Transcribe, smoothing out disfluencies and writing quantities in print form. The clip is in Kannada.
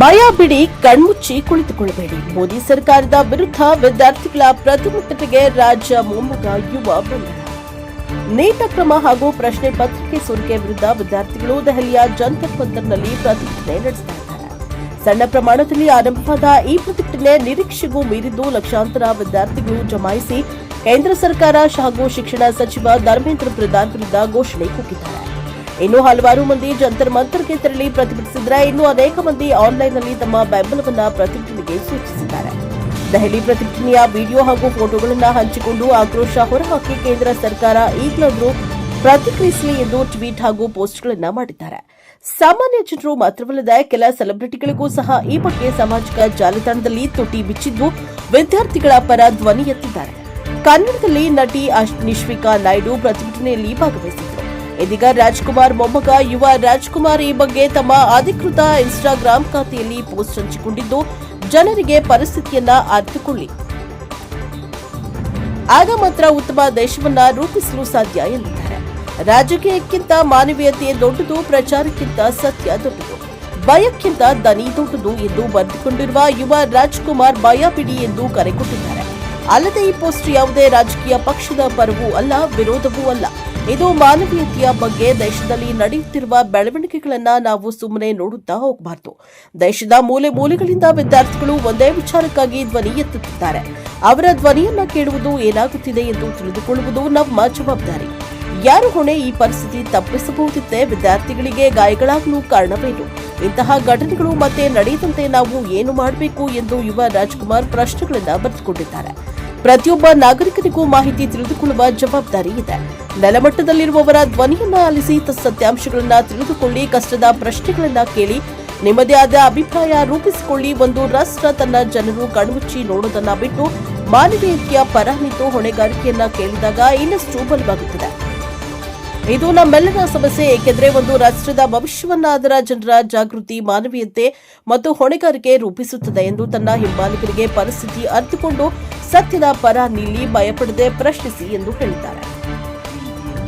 ಭಯ ಬಿಡಿ, ಕಣ್ಮುಚ್ಚಿ ಕುಳಿತುಕೊಳ್ಳಬೇಡಿ. ಮೋದಿ ಸರ್ಕಾರದ ವಿರುದ್ಧ ವಿದ್ಯಾರ್ಥಿಗಳ ಪ್ರತಿಭಟನೆಗೆ ರಾಜ್ಯ ಮೊಮ್ಮಗ ಯುವ ಬೆಂಬಲ. ನೀಟ್ ಅಕ್ರಮ ಹಾಗೂ ಪ್ರಶ್ನೆ ಪತ್ರಿಕೆ ಸೋರಿಕೆ ವಿರುದ್ಧ ವಿದ್ಯಾರ್ಥಿಗಳು ದೆಹಲಿಯ ಜಂತರ್ ಮಂತರ್ನಲ್ಲಿ ಪ್ರತಿಭಟನೆ ನಡೆಸಿದ್ದಾರೆ. ಸಣ್ಣ ಪ್ರಮಾಣದಲ್ಲಿ ಆರಂಭವಾದ ಈ ಪ್ರತಿಭಟನೆ ನಿರೀಕ್ಷೆಗೂ ಮೀರಿದ್ದು ಲಕ್ಷಾಂತರ ವಿದ್ಯಾರ್ಥಿಗಳು ಜಮಾಯಿಸಿ ಕೇಂದ್ರ ಸರ್ಕಾರ ಹಾಗೂ ಶಿಕ್ಷಣ ಸಚಿವ ಧರ್ಮೇಂದ್ರ ಪ್ರಧಾನ್ ವಿರುದ್ಧ ಘೋಷಣೆ ಕೂಗಿದ್ದಾರೆ. ಇನ್ನು ಹಲವಾರು ಮಂದಿ ಜಂತರ್ ಮಂತರ್ಗೆ ತೆರಳಿ ಪ್ರತಿಭಟಿಸಿದರೆ ಇನ್ನು ಅನೇಕ ಮಂದಿ ಆನ್ಲೈನ್ನಲ್ಲಿ ತಮ್ಮ ಬೆಂಬಲವನ್ನು ಪ್ರತಿಭಟನೆಗೆ ಸೂಚಿಸಿದ್ದಾರೆ. ದೆಹಲಿ ಪ್ರತಿಭಟನೆಯ ವಿಡಿಯೋ ಹಾಗೂ ಫೋಟೋಗಳನ್ನು ಹಂಚಿಕೊಂಡು ಆಕ್ರೋಶ ಹೊರಹಾಕಿ ಕೇಂದ್ರ ಸರ್ಕಾರ ಈಗಲಾದರೂ ಪ್ರತಿಕ್ರಿಯಿಸಲಿ ಎಂದು ಟ್ವೀಟ್ ಹಾಗೂ ಪೋಸ್ಟ್ಗಳನ್ನು ಮಾಡಿದ್ದಾರೆ. ಸಾಮಾನ್ಯ ಜನರು ಮಾತ್ರವಲ್ಲದೆ ಕೆಲ ಸೆಲೆಬ್ರಿಟಿಗಳಿಗೂ ಸಹ ಈ ಬಗ್ಗೆ ಸಾಮಾಜಿಕ ಜಾಲತಾಣದಲ್ಲಿ ತುಟಿ ಬಿಚ್ಚಿದ್ದು ವಿದ್ಯಾರ್ಥಿಗಳ ಪರ ಧ್ವನಿ ಎತ್ತಿದ್ದಾರೆ. ಕನ್ನಡದಲ್ಲಿ ನಟಿ ನಿಶ್ವಿಕಾ ನಾಯ್ಡು ಪ್ರತಿಭಟನೆಯಲ್ಲಿ ಭಾಗವಹಿಸಿದರು. ಇದೀಗ ರಾಜ್ಕುಮಾರ್ ಮೊಮ್ಮಗ ಯುವ ರಾಜ್ಕುಮಾರ್ ಈ ಬಗ್ಗೆ ತಮ್ಮ ಅಧಿಕೃತ ಇನ್ಸ್ಟಾಗ್ರಾಂ ಖಾತೆಯಲ್ಲಿ ಪೋಸ್ಟ್ ಹಂಚಿಕೊಂಡಿದ್ದು, ಜನರಿಗೆ ಪರಿಸ್ಥಿತಿಯನ್ನ ಅರ್ಥಕೊಳ್ಳಿ, ಆಗ ಮಾತ್ರ ಉತ್ತಮ ದೇಶವನ್ನ ರೂಪಿಸಲು ಸಾಧ್ಯ ಎಂದಿದ್ದಾರೆ. ರಾಜಕೀಯಕ್ಕಿಂತ ಮಾನವೀಯತೆ ದೊಡ್ಡದು, ಪ್ರಚಾರಕ್ಕಿಂತ ಸತ್ಯ ದೊಡ್ಡದು, ಭಯಕ್ಕಿಂತ ದನಿ ದೊಡ್ಡದು ಎಂದು ಬರೆದುಕೊಂಡಿರುವ ಯುವ ರಾಜ್ಕುಮಾರ್ ಭಯ ಬಿಡಿ ಎಂದು ಕರೆ ಕೊಟ್ಟಿದ್ದಾರೆ. ಅಲ್ಲದೆ ಈ ಪೋಸ್ಟ್ ಯಾವುದೇ ರಾಜಕೀಯ ಪಕ್ಷದ ಪರವೂ ಅಲ್ಲ, ವಿರೋಧವೂ ಅಲ್ಲ. ಇದು ಮಾನವೀಯತೆಯ ಬಗ್ಗೆ. ದೇಶದಲ್ಲಿ ನಡೆಯುತ್ತಿರುವ ಬೆಳವಣಿಗೆಗಳನ್ನ ನಾವು ಸುಮ್ಮನೆ ನೋಡುತ್ತಾ ಹೋಗಬಾರದು. ದೇಶದ ಮೂಲೆ ಮೂಲೆಗಳಿಂದ ವಿದ್ಯಾರ್ಥಿಗಳು ಒಂದೇ ವಿಚಾರಕ್ಕಾಗಿ ಧ್ವನಿ ಎತ್ತುತ್ತಿದ್ದಾರೆ. ಅವರ ಧ್ವನಿಯನ್ನ ಕೇಳುವುದು, ಏನಾಗುತ್ತಿದೆ ಎಂದು ತಿಳಿದುಕೊಳ್ಳುವುದು ನಮ್ಮ ಜವಾಬ್ದಾರಿ. ಯಾರು ಹೊಣೆ? ಈ ಪರಿಸ್ಥಿತಿ ತಪ್ಪಿಸಬಹುದಿತ್ತೆ. ವಿದ್ಯಾರ್ಥಿಗಳಿಗೆ ಗಾಯಗಳಾಗಲು ಕಾರಣವೇನು? ಇಂತಹ ಘಟನೆಗಳು ಮತ್ತೆ ನಡೆಯದಂತೆ ನಾವು ಏನು ಮಾಡಬೇಕು ಎಂದು ಯುವ ರಾಜ್ಕುಮಾರ್ ಪ್ರಶ್ನೆಗಳನ್ನು ಬರೆದುಕೊಂಡಿದ್ದಾರೆ. ಪ್ರತಿಯೊಬ್ಬ ನಾಗರಿಕನಿಗೂ ಮಾಹಿತಿ ತಿಳಿದುಕೊಳ್ಳುವ ಜವಾಬ್ದಾರಿ ಇದೆ. ನೆಲಮಟ್ಟದಲ್ಲಿರುವವರ ಧ್ವನಿಯನ್ನ ಆಲಿಸಿ ಸತ್ಯಾಂಶಗಳನ್ನ ತಿಳಿದುಕೊಳ್ಳಿ, ಕಷ್ಟದ ಪ್ರಶ್ನೆಗಳನ್ನ ಕೇಳಿ, ನಿಮ್ಮದೇ ಆದ ಅಭಿಪ್ರಾಯ ರೂಪಿಸಿಕೊಳ್ಳಿ. ಒಂದು ರಾಷ್ಟ್ರ ತನ್ನ ಜನರು ಕಣ್ಮುಚ್ಚಿ ನೋಡೋದನ್ನ ಬಿಟ್ಟು ಮಾನವೀಯತೆಯ ಪರ ನಿಂತು ಹೊಣೆಗಾರಿಕೆಯನ್ನ ಕೇಳಿದಾಗ ಇನ್ನಷ್ಟು ಬಲವಾಗುತ್ತದೆ. ಇದು ನಮ್ಮೆಲ್ಲರ ಸಮಸ್ಯೆ. ಏಕೆಂದರೆ ಒಂದು ರಾಷ್ಟ್ರದ ಭವಿಷ್ಯವನ್ನ ಅದರ ಜನರ ಜಾಗೃತಿ, ಮಾನವೀಯತೆ ಮತ್ತು ಹೊಣೆಗಾರಿಕೆ ರೂಪಿಸುತ್ತದೆ ಎಂದು ತನ್ನ ಹಿಂಬಾಲಕರಿಗೆ ಪರಿಸ್ಥಿತಿ ಅರ್ಥಕೊಂಡು ಸತ್ಯದ ಪರ ನಿಲ್ಲಿ, ಭಯಪಡದೆ ಪ್ರಶ್ನಿಸಿ ಎಂದು ಹೇಳಿದ್ದಾರೆ.